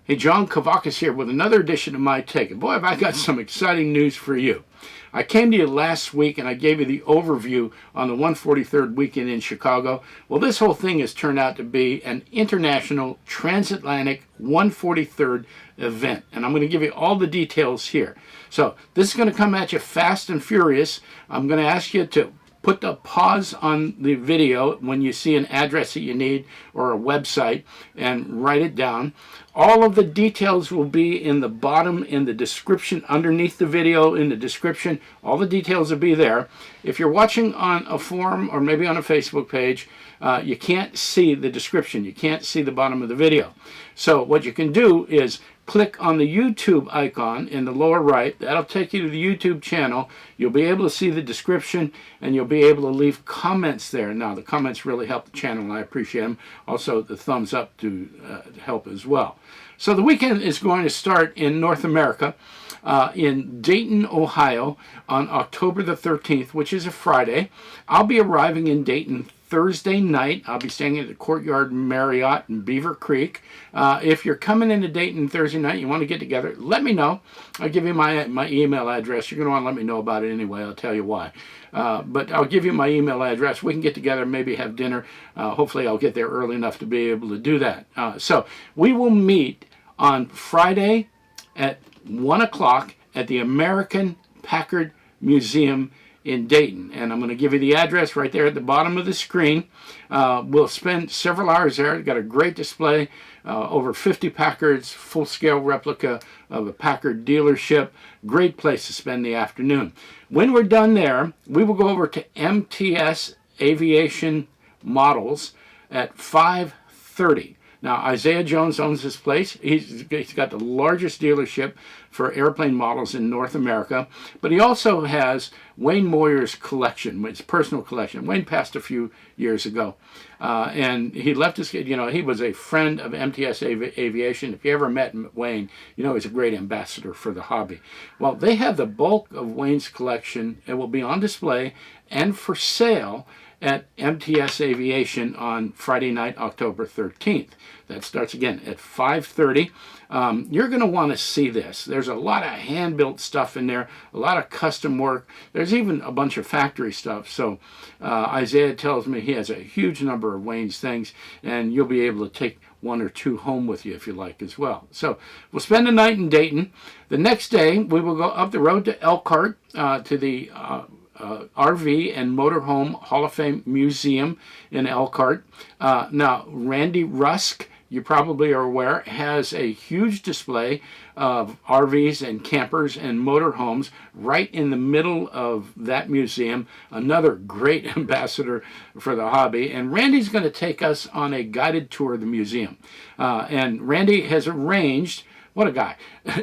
Hey, John, Kuvakas here with another edition of My Take. And boy, have I got some exciting news for you. I came to you last week and I gave you the overview on the 143rd weekend in Chicago. Well, this whole thing has turned out to be an international transatlantic 143rd event. And I'm going to give you all the details here. So this is going to come at you fast and furious. I'm going to ask you to put the pause on the video when you see an address that you need or a website and write it down. All of the details will be in the bottom in the description underneath the video in the description. All the details will be there. If you're watching on a forum or maybe on a Facebook page, you can't see the description. You can't see the bottom of the video. So what you can do is click on the YouTube icon in the lower right. That'll take you to the YouTube channel. You'll be able to see the description and you'll be able to leave comments there. Now, the comments really help the channel and I appreciate them. Also, the thumbs up to help as well. So the weekend is going to start in North America in Dayton, Ohio on October the 13th, which is a Friday. I'll be arriving in Dayton Thursday night. I'll be staying at the Courtyard Marriott in Beavercreek. If you're coming into Dayton Thursday night, you want to get together, let me know. I'll give you my email address. You're going to want to let me know about it anyway. I'll tell you why. But I'll give you my email address. We can get together, maybe have dinner. Hopefully I'll get there early enough to be able to do that. So we will meet on Friday at 1 o'clock at the American Packard Museum in Dayton, and I'm going to give you the address right there at the bottom of the screen. We'll spend several hours there. We've got a great display, over 50 Packards, full-scale replica of a Packard dealership. Great place to spend the afternoon. When we're done there, we will go over to MTS Aviation Models at 5:30. Now, Isaiah Jones owns this place. He's got the largest dealership for airplane models in North America, but he also has Wayne Moyer's collection, his personal collection. Wayne passed a few years ago, and he left his, he was a friend of MTS Aviation. If you ever met Wayne, he's a great ambassador for the hobby. Well, they have the bulk of Wayne's collection. It will be on display and for sale at MTS Aviation on Friday night, October 13th. That starts again at 5:30. You're going to want to see this. There's a lot of hand-built stuff in there, a lot of custom work. There's even a bunch of factory stuff. So Isaiah tells me he has a huge number of Wayne's things, and you'll be able to take one or two home with you if you like as well. So we'll spend the night in Dayton. The next day, we will go up the road to Elkhart to the RV and Motorhome Hall of Fame Museum in Elkhart. Now, Randy Rusk, you probably are aware, has a huge display of RVs and campers and motorhomes right in the middle of that museum. Another great ambassador for the hobby. And Randy's going to take us on a guided tour of the museum. And Randy has arranged, what a guy,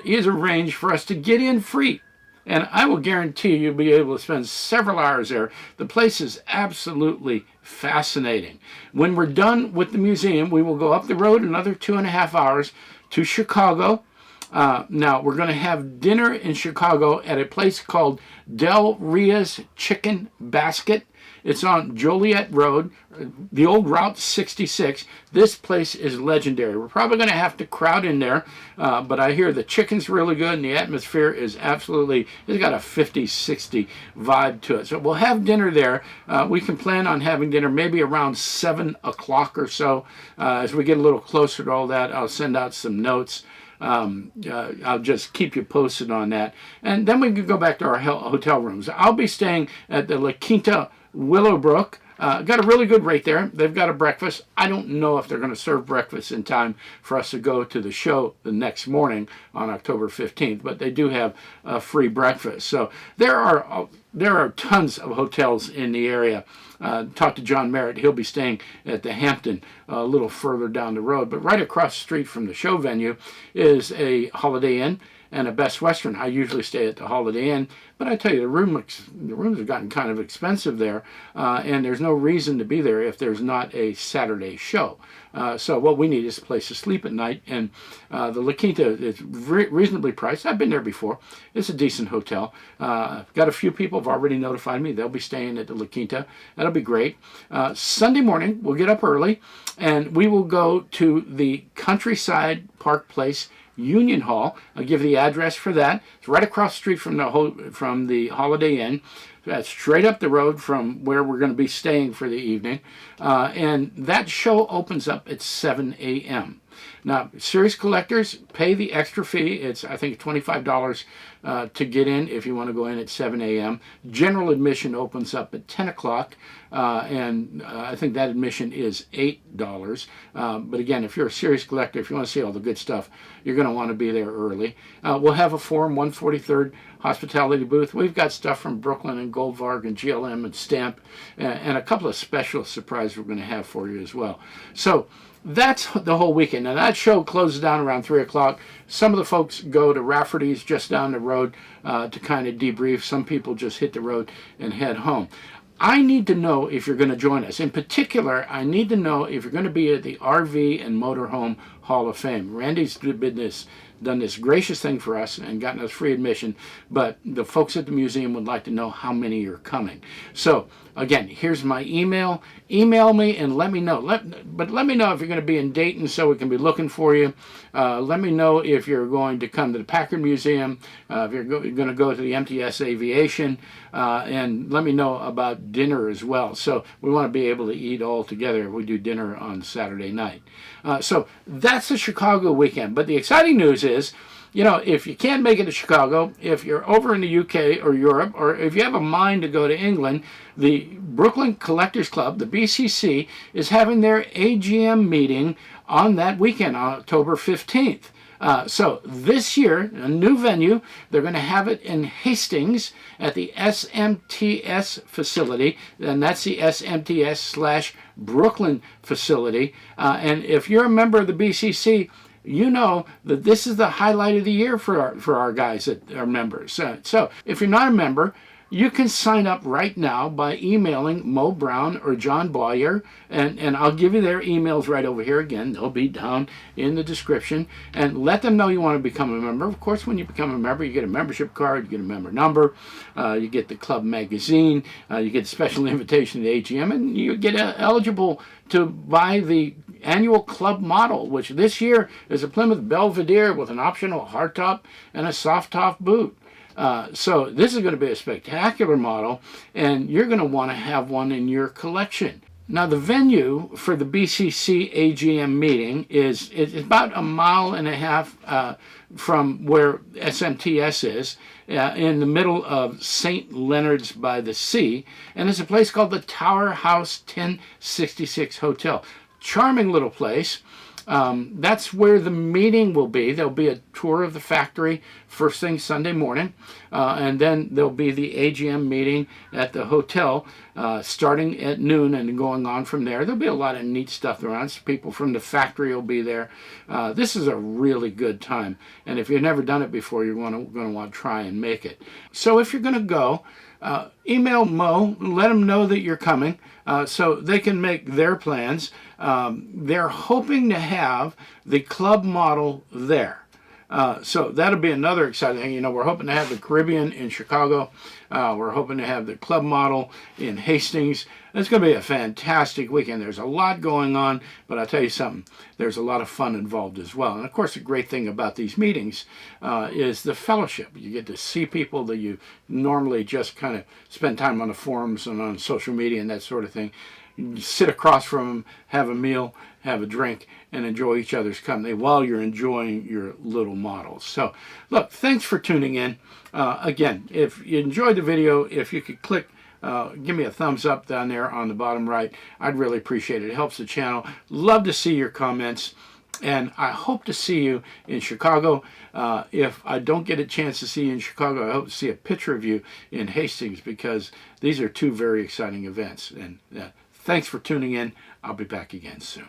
he has arranged for us to get in free. And I will guarantee you'll be able to spend several hours there. The place is absolutely fascinating. When we're done with the museum, we will go up the road another 2.5 hours to Chicago. Now, we're going to have dinner in Chicago at a place called Dell Rhea's Chicken Basket. It's on Joliet Rd, the old Route 66. This place is legendary. We're probably going to have to crowd in there, but I hear the chicken's really good and the atmosphere is absolutely, it's got a 50s, 60s vibe to it. So we'll have dinner there. We can plan on having dinner maybe around 7 o'clock or so. As we get a little closer to all that, I'll send out some notes. I'll just keep you posted on that. And then we can go back to our hotel rooms. I'll be staying at the Quinta Willowbrook. Got a really good rate there. They've got a breakfast. I don't know if they're going to serve breakfast in time for us to go to the show the next morning on October 15th, but they do have a free breakfast. So there are tons of hotels in the area. Talk to John Merritt. He'll be staying at the Hampton a little further down the road. But right across the street from the show venue is a Holiday Inn. and a Best Western. I usually stay at the Holiday Inn, but I tell you, the rooms have gotten kind of expensive there, and there's no reason to be there if there's not a Saturday show. So what we need is a place to sleep at night, and the La Quinta is reasonably priced. I've been there before. It's a decent hotel. Got a few people have already notified me they'll be staying at the La Quinta. That'll be great. Sunday morning, we'll get up early, and we will go to the Countryside Park Place Union Hall. I'll give the address for that. It's right across the street from the Holiday Inn. That's straight up the road from where we're going to be staying for the evening. And that show opens up at 7 a.m. Now, serious collectors pay the extra fee. It's, I think, $25 to get in if you want to go in at 7 a.m. General admission opens up at 10 o'clock, and I think that admission is $8. But again, if you're a serious collector, if you want to see all the good stuff, you're going to want to be there early. We'll have a Forum 143rd hospitality booth. We've got stuff from Brooklin and Goldvarg and GLM and Stamp, and a couple of special surprises we're going to have for you as well. So that's the whole weekend. Now, that show closes down around 3 o'clock. Some of the folks go to Rafferty's just down the road to kind of debrief. Some people just hit the road and head home. I need to know if you're going to join us. In particular, I need to know if you're going to be at the RV and Motorhome Hall of Fame. Randy's done this gracious thing for us and gotten us free admission, but the folks at the museum would like to know how many are coming. So again, here's my email. Email me and let me know. But let me know if you're going to be in Dayton so we can be looking for you. Let me know if you're going to come to the Packard Museum, if you're going to go to the MTS Aviation, and let me know about dinner as well. So we want to be able to eat all together if we do dinner on Saturday night. So that's the Chicago weekend. But the exciting news is, you know, if you can't make it to Chicago, if you're over in the UK or Europe, or if you have a mind to go to England, the Brooklyn Collectors Club, the BCC, is having their AGM meeting on that weekend, October 15th. So this year, a new venue, they're going to have it in Hastings at the SMTS facility, and that's the SMTS/Brooklyn facility. And if you're a member of the BCC, you know that this is the highlight of the year for our guys that are members. So if you're not a member, you can sign up right now by emailing Mo Brown or John Bowyer, and I'll give you their emails right over here. Again, they'll be down in the description, and let them know you want to become a member. Of course, when you become a member, you get a membership card, you get a member number, you get the club magazine, you get a special invitation to the AGM, and you get eligible to buy the annual club model, which this year is a Plymouth Belvedere with an optional hardtop and a soft top boot. So this is going to be a spectacular model, and you're going to want to have one in your collection. Now, the venue for the BCC AGM meeting is about 1.5 miles from where SMTS is, in the middle of St. Leonards by the Sea, and it's a place called the Tower House 1066 Hotel. Charming little place. That's where the meeting will be. There'll be a tour of the factory first thing Sunday morning, and then there'll be the AGM meeting at the hotel starting at noon and going on from there. There'll be a lot of neat stuff around. So people from the factory will be there. This is a really good time, and if you've never done it before, you're going to want to try and make it. So if you're going to go, email Mo, let them know that you're coming so they can make their plans. They're hoping to have the club model there. So that'll be another exciting thing. You know, we're hoping to have the Caribbean in Chicago. We're hoping to have the club model in Hastings. It's going to be a fantastic weekend. There's a lot going on, but I'll tell you something, there's a lot of fun involved as well. And of course, the great thing about these meetings is the fellowship. You get to see people that you normally just kind of spend time on the forums and on social media and that sort of thing. You sit across from them, have a meal, have a drink, and enjoy each other's company while you're enjoying your little models. So, look, thanks for tuning in. Again, if you enjoyed the video, if you could click, give me a thumbs up down there on the bottom right, I'd really appreciate it. It helps the channel. Love to see your comments, and I hope to see you in Chicago. If I don't get a chance to see you in Chicago, I hope to see a picture of you in Hastings, because these are two very exciting events. And thanks for tuning in. I'll be back again soon.